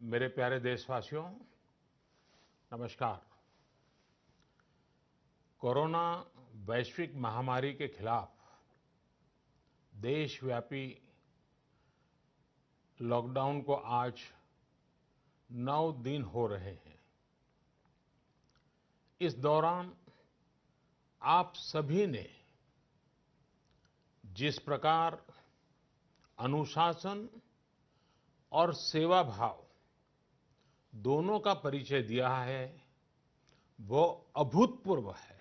मेरे प्यारे देशवासियों, नमस्कार। कोरोना वैश्विक महामारी के खिलाफ देशव्यापी लॉकडाउन को आज 9 दिन हो रहे हैं। इस दौरान आप सभी ने जिस प्रकार अनुशासन और सेवा भाव दोनों का परिचय दिया है, वो अभूतपूर्व है।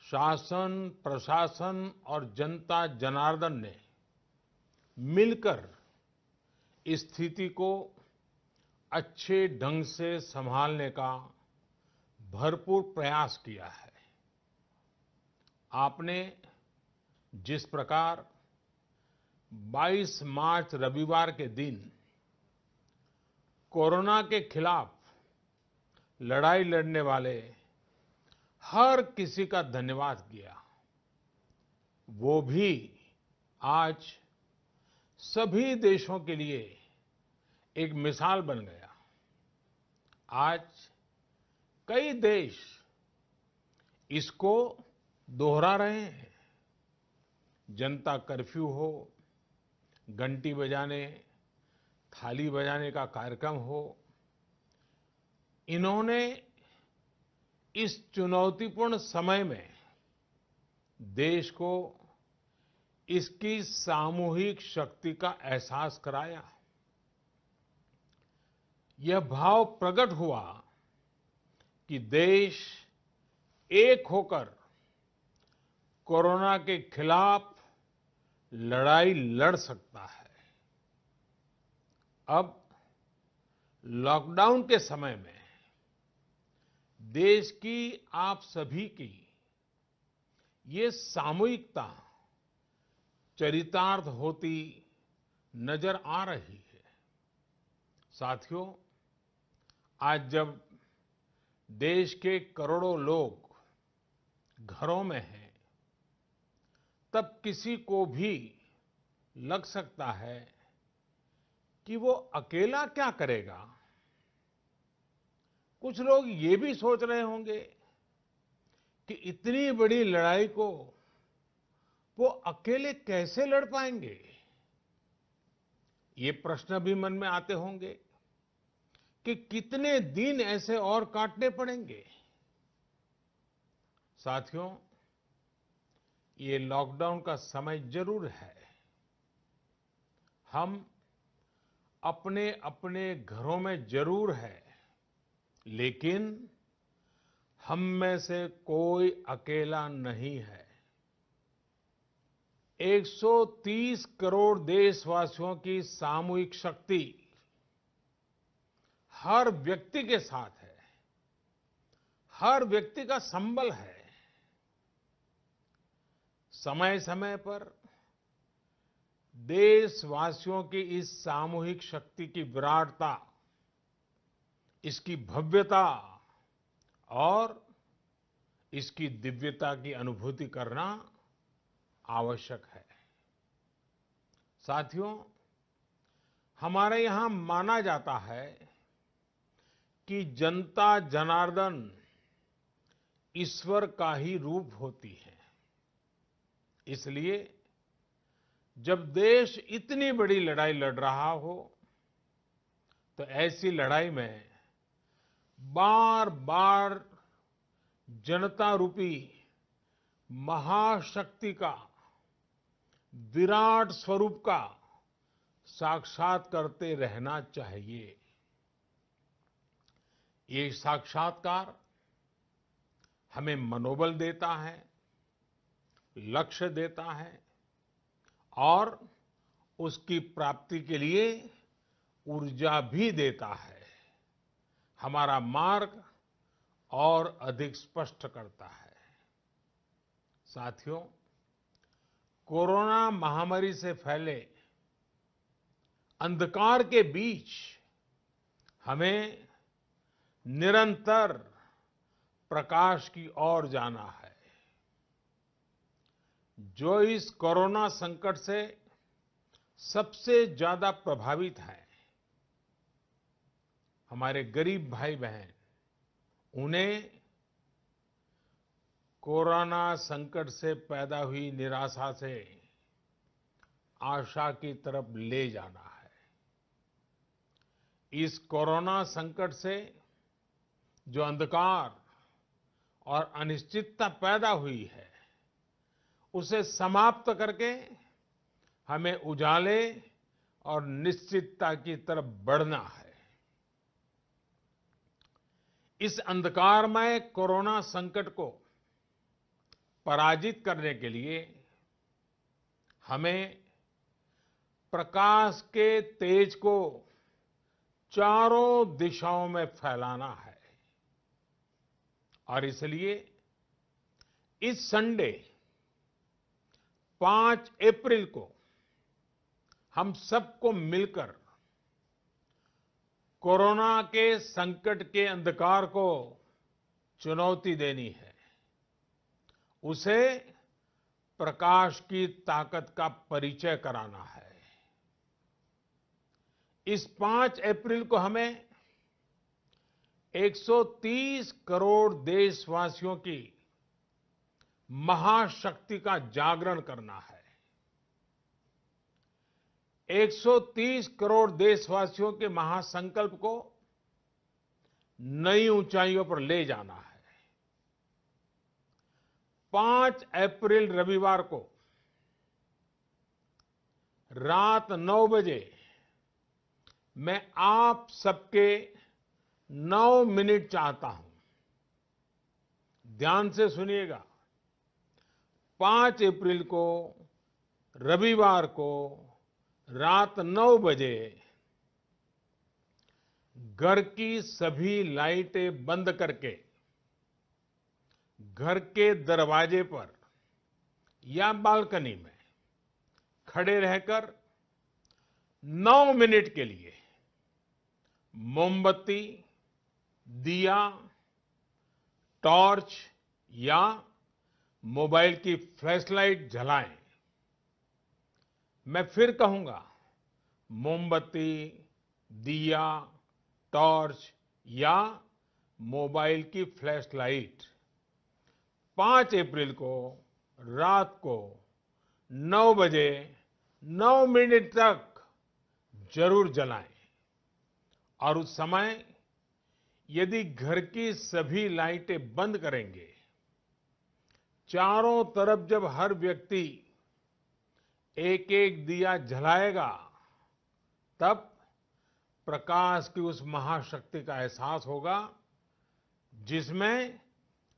शासन, प्रशासन और जनता जनार्दन ने मिलकर इस स्थिति को अच्छे ढंग से संभालने का भरपूर प्रयास किया है। आपने जिस प्रकार 22 मार्च रविवार के दिन कोरोना के खिलाफ लड़ाई लड़ने वाले हर किसी का धन्यवाद किया, वो भी आज सभी देशों के लिए एक मिसाल बन गया। आज कई देश इसको दोहरा रहे हैं। जनता कर्फ्यू हो, घंटी बजाने, थाली बजाने का कार्यक्रम हो, इन्होंने इस चुनौतीपूर्ण समय में देश को इसकी सामूहिक शक्ति का एहसास कराया। यह भाव प्रकट हुआ कि देश एक होकर कोरोना के खिलाफ लड़ाई लड़ सकता है। अब लॉकडाउन के समय में देश की आप सभी की ये सामूहिकता चरितार्थ होती नजर आ रही है। साथियों, आज जब देश के करोड़ों लोग घरों में हैं, तब किसी को भी लग सकता है कि वो अकेला क्या करेगा। कुछ लोग ये भी सोच रहे होंगे कि इतनी बड़ी लड़ाई को वो अकेले कैसे लड़ पाएंगे। ये प्रश्न भी मन में आते होंगे कि कितने दिन ऐसे और काटने पड़ेंगे। साथियों, ये लॉकडाउन का समय जरूर है। हम अपने अपने घरों में जरूर है, लेकिन हम में से कोई अकेला नहीं है। 130 करोड़ देशवासियों की सामूहिक शक्ति हर व्यक्ति के साथ है, हर व्यक्ति का संबल है। समय समय पर देशवासियों की इस सामूहिक शक्ति की विराटता, इसकी भव्यता और इसकी दिव्यता की अनुभूति करना आवश्यक है। साथियों, हमारे यहां माना जाता है कि जनता जनार्दन ईश्वर का ही रूप होती है। इसलिए जब देश इतनी बड़ी लड़ाई लड़ रहा हो, तो ऐसी लड़ाई में बार बार जनता रूपी महाशक्ति का, विराट स्वरूप का साक्षात करते रहना चाहिए। ये साक्षात्कार हमें मनोबल देता है, लक्ष्य देता है और उसकी प्राप्ति के लिए ऊर्जा भी देता है। हमारा मार्ग और अधिक स्पष्ट करता है। साथियों, कोरोना महामारी से फैले अंधकार के बीच हमें निरंतर प्रकाश की ओर जाना है। जो इस कोरोना संकट से सबसे ज्यादा प्रभावित है, हमारे गरीब भाई बहन, उन्हें कोरोना संकट से पैदा हुई निराशा से आशा की तरफ ले जाना है। इस कोरोना संकट से जो अंधकार और अनिश्चितता पैदा हुई है, उसे समाप्त करके हमें उजाले और निश्चितता की तरफ बढ़ना है। इस अंधकारमय कोरोना संकट को पराजित करने के लिए हमें प्रकाश के तेज को चारों दिशाओं में फैलाना है। और इसलिए इस संडे 5 अप्रैल को हम सबको मिलकर कोरोना के संकट के अंधकार को चुनौती देनी है, उसे प्रकाश की ताकत का परिचय कराना है। इस 5 अप्रैल को हमें 130 करोड़ देशवासियों की महाशक्ति का जागरण करना है। 130 करोड़ देशवासियों के महासंकल्प को नई ऊंचाइयों पर ले जाना है। 5 अप्रैल रविवार को रात 9 बजे मैं आप सबके 9 मिनट चाहता हूं। ध्यान से सुनिएगा। 5 अप्रैल को रविवार को रात 9 बजे घर की सभी लाइटें बंद करके घर के दरवाजे पर या बालकनी में खड़े रहकर 9 मिनट के लिए मोमबत्ती, दिया, टॉर्च या मोबाइल की फ्लैशलाइट जलाएं। मैं फिर कहूंगा, मोमबत्ती, दिया, टॉर्च या मोबाइल की फ्लैशलाइट 5 अप्रैल को रात को 9 बजे 9 मिनट तक जरूर जलाएं। और उस समय यदि घर की सभी लाइटें बंद करेंगे, चारों तरफ जब हर व्यक्ति एक एक दिया जलाएगा, तब प्रकाश की उस महाशक्ति का एहसास होगा, जिसमें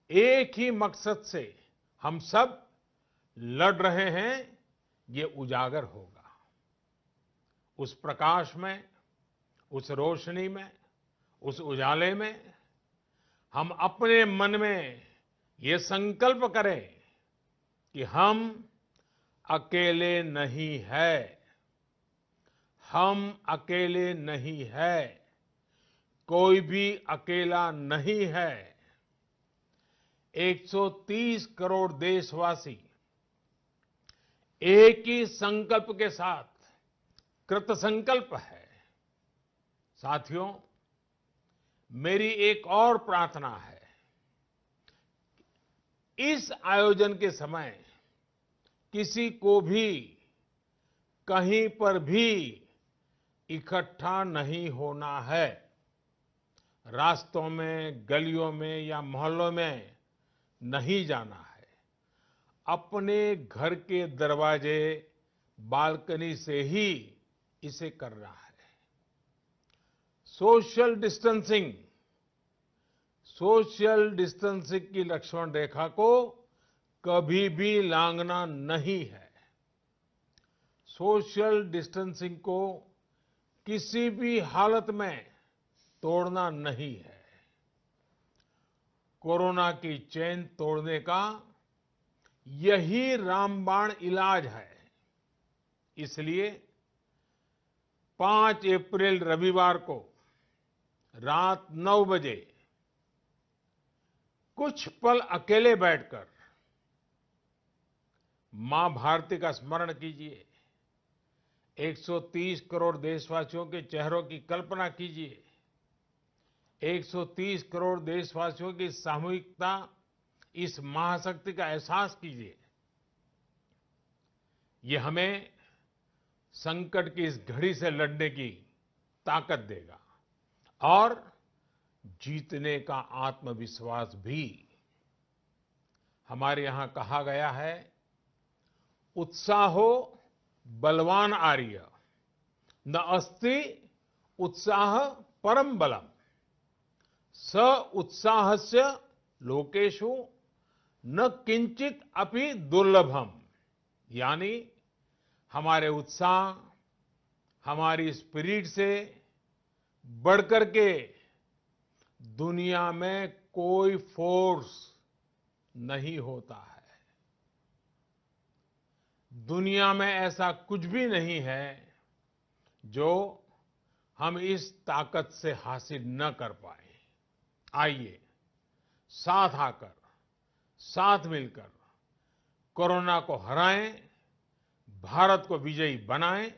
एक ही मकसद से हम सब लड़ रहे हैं, ये उजागर होगा। उस प्रकाश में, उस रोशनी में, उस उजाले में हम अपने मन में ये संकल्प करें कि हम अकेले नहीं हैं, हम अकेले नहीं हैं, कोई भी अकेला नहीं है। 130 करोड़ देशवासी एक ही संकल्प के साथ कृत संकल्प है। साथियों, मेरी एक और प्रार्थना है। इस आयोजन के समय किसी को भी कहीं पर भी इकट्ठा नहीं होना है। रास्तों में, गलियों में या मोहल्लों में नहीं जाना है। अपने घर के दरवाजे, बालकनी से ही इसे करना है। सोशल डिस्टेंसिंग की लक्ष्मण रेखा को कभी भी लांघना नहीं है। सोशल डिस्टेंसिंग को किसी भी हालत में तोड़ना नहीं है। कोरोना की चेन तोड़ने का यही रामबाण इलाज है। इसलिए 5 अप्रैल रविवार को रात 9 बजे कुछ पल अकेले बैठकर मां भारती का स्मरण कीजिए। 130 करोड़ देशवासियों के चेहरों की कल्पना कीजिए 130 करोड़ देशवासियों की सामूहिकता, इस महाशक्ति का एहसास कीजिए। ये हमें संकट की इस घड़ी से लड़ने की ताकत देगा और जीतने का आत्मविश्वास भी। हमारे यहां कहा गया है, उत्साहो बलवान आर्य, न अस्ति उत्साह परम बलम, स उत्साहस्य लोकेषु न किंचित अपि दुर्लभम। यानी हमारे उत्साह, हमारी स्पिरिट से बढ़कर के दुनिया में कोई फोर्स नहीं होता है। दुनिया में ऐसा कुछ भी नहीं है जो हम इस ताकत से हासिल न कर पाए। आइए साथ आकर, साथ मिलकर कोरोना को हराएं, भारत को विजयी बनाएं